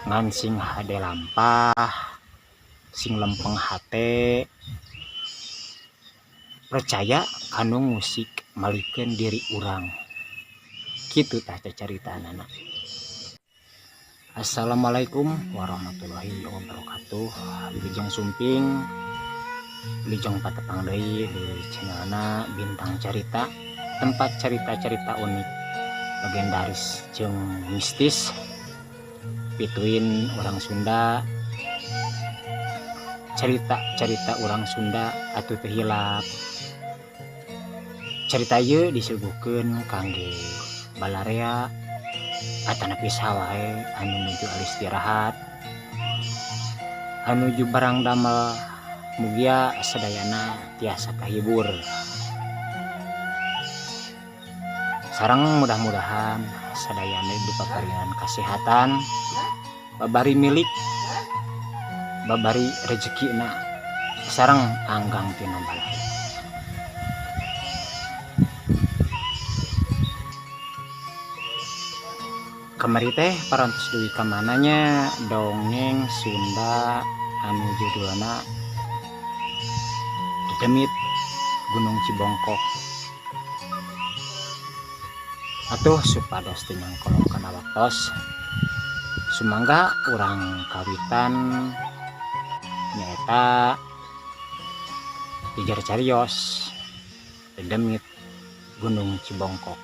ngan sing hade lampah sing lempeng hate percaya kanu musik malikeun diri urang kitu tah caritanana. Assalamualaikum warahmatullahi wabarakatuh. Wilujeng sumping wilujeng patepang deui di channelna Bintang Carita, tempat cerita-cerita unik, legendaris jeung mistis pituin orang Sunda, cerita-cerita orang Sunda atuh teu hilap. Cerita ieu disuguhkeun kangge balarea atanapi sawae anu nuju istirahat, anu nuju barang damel, mugia sadayana tiasa kahibur. Sareng mudah-mudahan sadayana dipaparingan kasehatan, babari milik, babari rezekina, sareng anggang tina balai. Kamari teh parantos duwi kamananya dongeng Sunda anu judulna Dedemit Gunung Cibongkok. Atuh supados teu nyangkolong kana waktos, sumangga urang kawitan nyaeta dijar carios Dedemit Gunung Cibongkok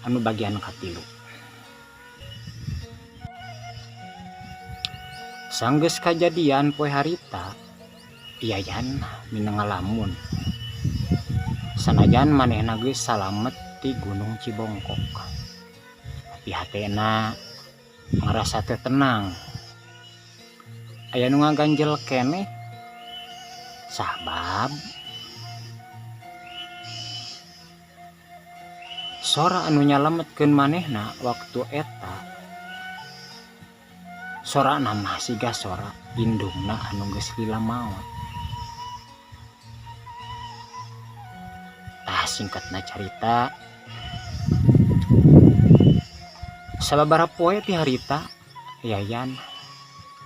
anu bagian katilu. Sanggeus kajadian poe harita Yayan mineng ngalamun sanajan manehna geus salamet di Gunung Cibongkok, tapi hatena ngerasa teu tenang. Aya nu ngaganjel keneh sabab sora anu nyalametkeun manehna waktu eta sora nama siga sora indungna anu geus lila maot. Tah singkatna carita, sababaraha poe ti harita Yayan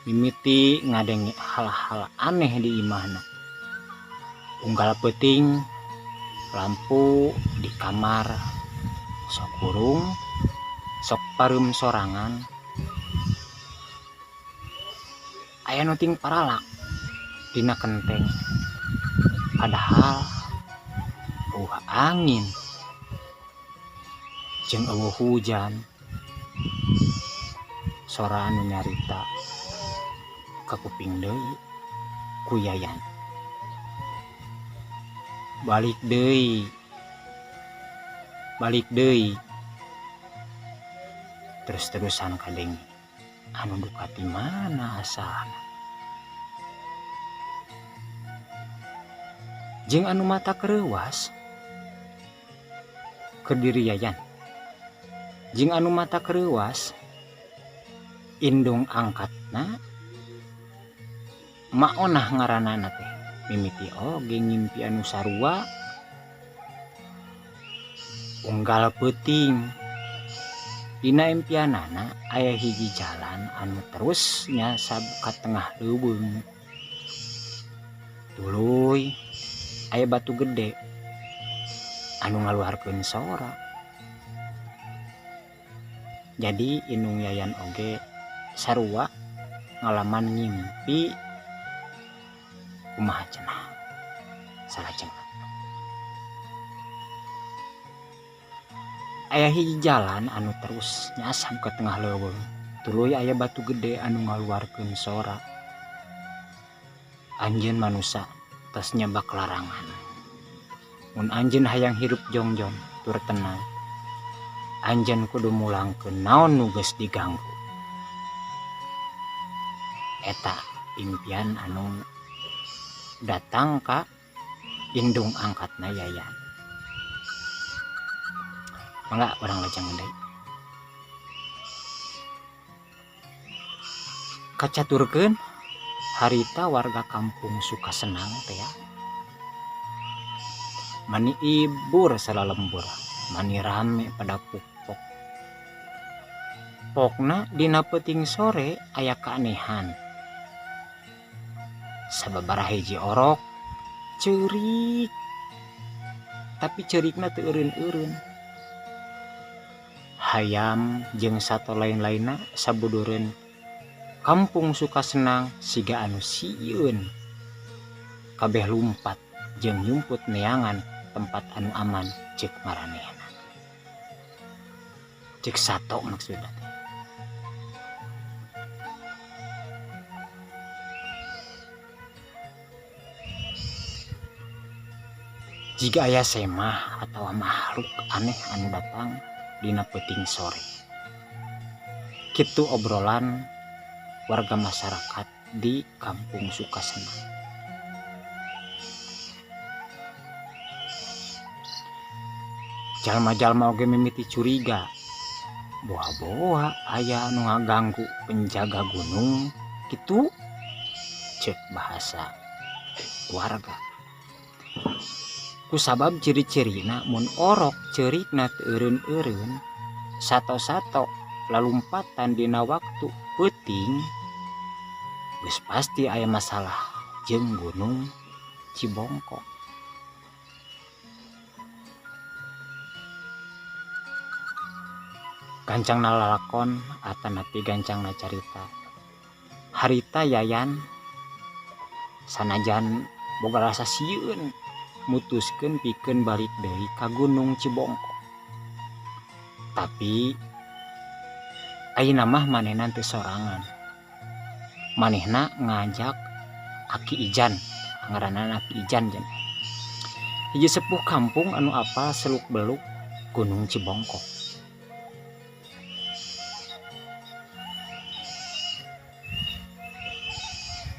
mimiti ngadenge hal-hal aneh di imahna. Unggal peuting lampu di kamar sok kurung, sok pareum sorangan, aya nu ting paralak dina kenteng, padahal eueuh angin jeung eueuh hujan. Sora anu nyarita ka kuping deui ku Yayan. Balik deui terus-terusan kadenge anu duka ti mana asalna. Jeung anu mata kereuwas keur diri Yayan, jeung anu mata kereuwas indung angkatna maonah ngaranana teh mimiti oge ngimpi anu sarua. Unggal peuting dina impianana aya hiji jalan anu terus nyasab ka tengah leuweung. Tuluy aya batu gede anu ngaluarkeun sora. Jadi indung Yayan oge sarua ngalaman ngimpi kumaha cenah salajengna. Aya hiji jalan anu terus nyasab ke tengah leuweung, tuluy aya batu gede anu ngaluarkeun sora. Anjeun manusa tos nyebak larangan. Mun anjeun hayang hirup jongjong tur tenang, anjeun kudu mulangkeun naon nu geus diganggu. Eta impian anu datang ka indung angkatna Yayan. Mangga urang lajengan deui. Kacaturkeun harita warga kampung suka senang teh ya. Mani ibur salalembur, mani rame pada pupuk. Pokna dina peuting sore aya kaanehan. Sababaraha hiji orok ceurik, tapi ceurikna teu eureun-eureun. Hayam jeung sato lain-lainna sabudureun kampung Sukasenang siga anu sieun. Kabeh lumpat jeung nyumput neangan tempat anu aman ceuk maranehna. Ceuk sato maksudna. Jika aya semah atau makhluk aneh anu datang dina peuting sore. Kitu obrolan warga masyarakat di kampung Sukasenang. Jalma-jalma oge mimiti curiga. Boa-boa aya anu ngaganggu penjaga gunung kitu ceuk bahasa warga. Kusabab ciri-cirina mun orok ceurikna teu eureun-eureun, sato-sato lalumpatan dina waktu peuting, geus pasti aya masalah jeung Gunung Cibongkok. Gancangna lalakon atanapi gancangna carita. Harita Yayan sanajan boga rasa sieun mutuskeun pikeun balik deui ka Gunung Cibongkok. Tapi ayeuna mah manehna teu sorangan. Manehna ngajak Aki Ijan, ngaranna Aki Ijan jen. Hiji sepuh kampung anu apal seluk-beluk Gunung Cibongkok.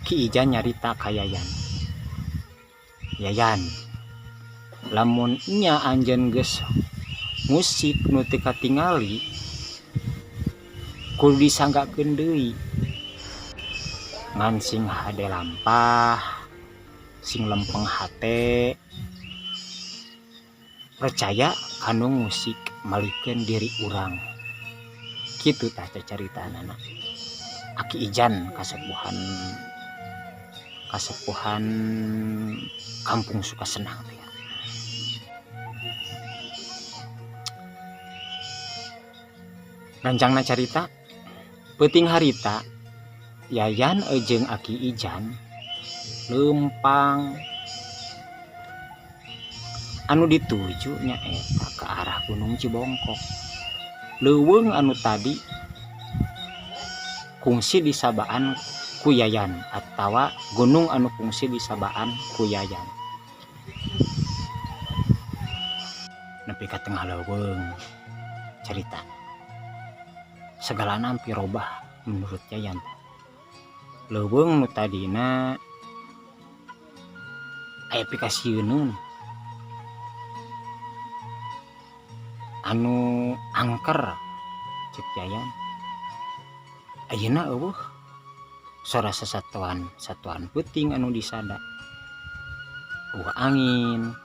Ki Ijan nyarita ka Yayan. Yayan, lamun nya anjeun geus musik nu teu katingali kudu disanggakeun deui. Ngan sing hade lampah, sing lempeng hate, percaya kanu musik malikeun diri urang. Kitu tah caritanana. Aki Ijan kasepuhan kampung Sukasenang teh. Gancangna carita peuting harita Yayan jeung Aki Ijan lempang anu dituju nyaeta ke arah Gunung Cibongkok. Leuweung anu tadi kungsi disabaan ku Yayan atawa gunung anu kungsi disabaan ku Yayan. Nepi ka tengah leuweung carita. Segalana hampir robah menurut Yayan. Leuweung nu tadina aya pikasieun anu angker ceuk Yayan. Ayeuna eueuh sora satuan peuting anu disada. Angin,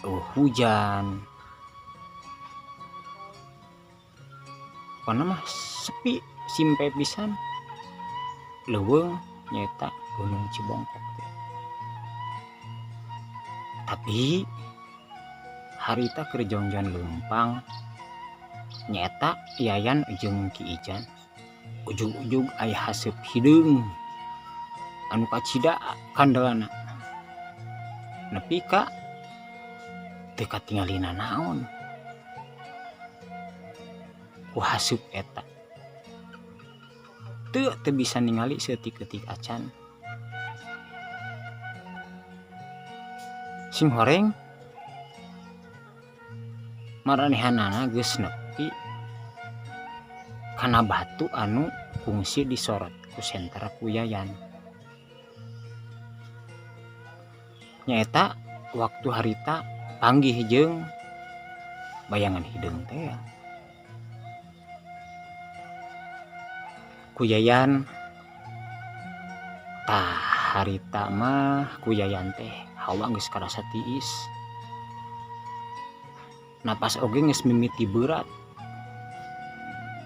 hujan. Pokona mah sepi simpe pisan. Leuweung nyaeta Gunung Cibongkok. Tapi harita keur jongjon leumpang nyaeta Yayan jeung Ki Ijan. Ujug-ujug aya haseup hideung anu kacida kandelana. Nepi ka teu katingalina naon ku haseup eta. Teu bisa ningali seutik-eutik acan. Sing horeng maranehanana geus nepi kana batu anu kungsi disorot ku sentara ku Yayan. Nyaeta waktu harita panggih jeung bayangan hideung teh. Ku Yayan tah harita mah ku Yayan teh hawa geus karasa tiis. Napas oge geus mimiti berat.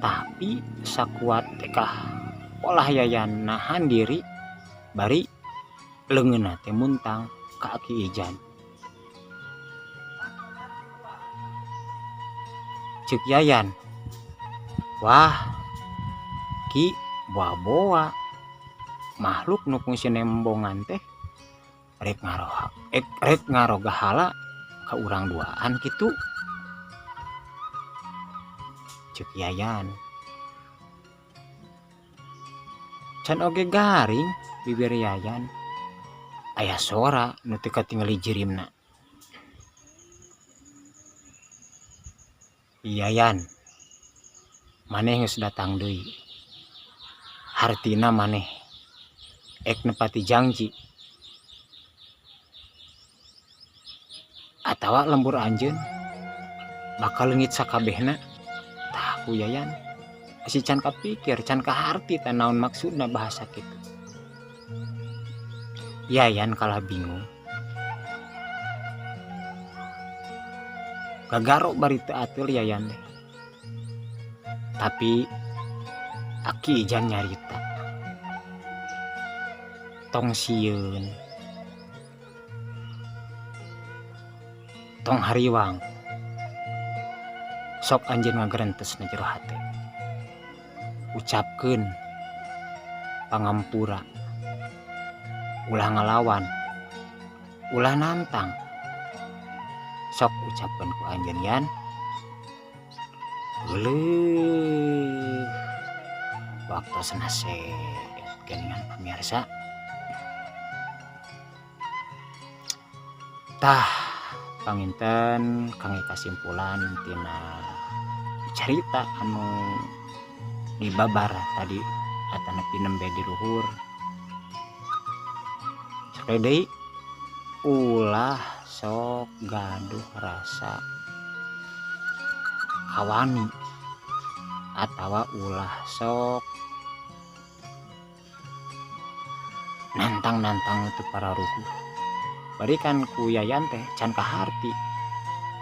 Tapi sakuat tekah olah Yayan nahan diri bari leungeunna teh muntang ka Ki Ijan. Ceuk Yayan, wah Ki boa-boa makhluk nu fungsi nembongan teh rek ngaroga hala ka urang duaan kitu. Ceuk Yayan. Can oge garing bibir Yayan aya sora nu teu katingali jirimna. Yayan, maneh geus datang deui. Hartina maneh ek nepati janji atawa lembur anjeun bakal leungit sakabehna. Tah ku Yayan masih can kapikir, can kaharti tah naon maksudna bahasa kitu. Yayan kalah bingung. Gagaro bari teu atur Yayan teh. Tapi Ki Ijan nyarita. Tong sieun. Tong hariwang. Sok anjeun ngagarentes na jero hate. Ucapkeun pangampura. Ulah ngalawan. Ulah nantang. Sok ucapkeun ku anjeun Yan. Geuleuh. Waktosna geningan pamirsa. Tah panginten kangge kasimpulan tina carita anu dibabar tadi atanapi nembe di luhur. Sakali deui ulah sok gaduh rasa kawani atawa ulah sok nantang-nantang itu para ruguh. Barikan ku Yayan teh can kaharti.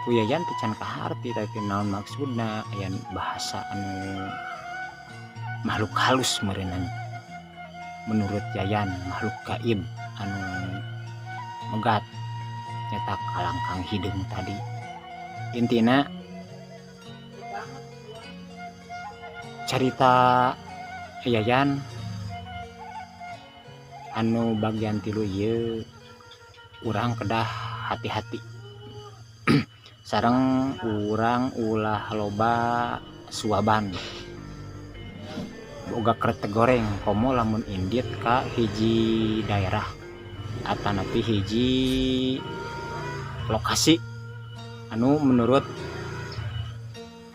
Ku Yayan teh can kaharti tapi naon maksudna aya bahasa anu makhluk halus meureunna. Menurut Yayan makhluk gaib anu megat nyata kalangkang hideung tadi. Intina carita Yayan anu bagian tilu ieu urang kedah hati-hati. Sareng urang ulah loba suaban. Boga kretek goreng komo lamun indit ka hiji daerah atanapi hiji lokasi anu menurut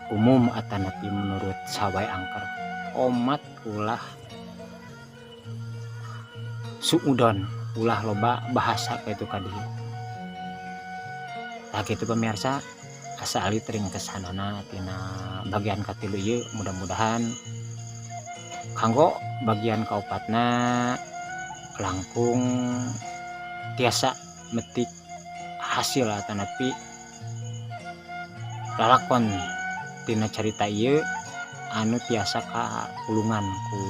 umum atanapi menurut sawae angker omat ulah suudon ulah loba bahasa kaitu kadieu. Tah kitu pemirsa asa ali tering kesanana tina bagian katilu ieu mudah-mudahan kanggo bagian kaopatna langkung tiasa metik hasil atanapi lalakon tina carita ieu anu tiasa ka ulungan ku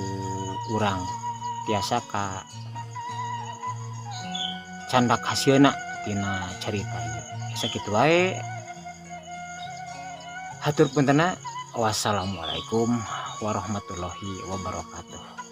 urang, tiasa ka candak hasilna tina carita ieu. Sakitu wae. Hatur puntenna. Wassalamualaikum warahmatullahi wabarakatuh.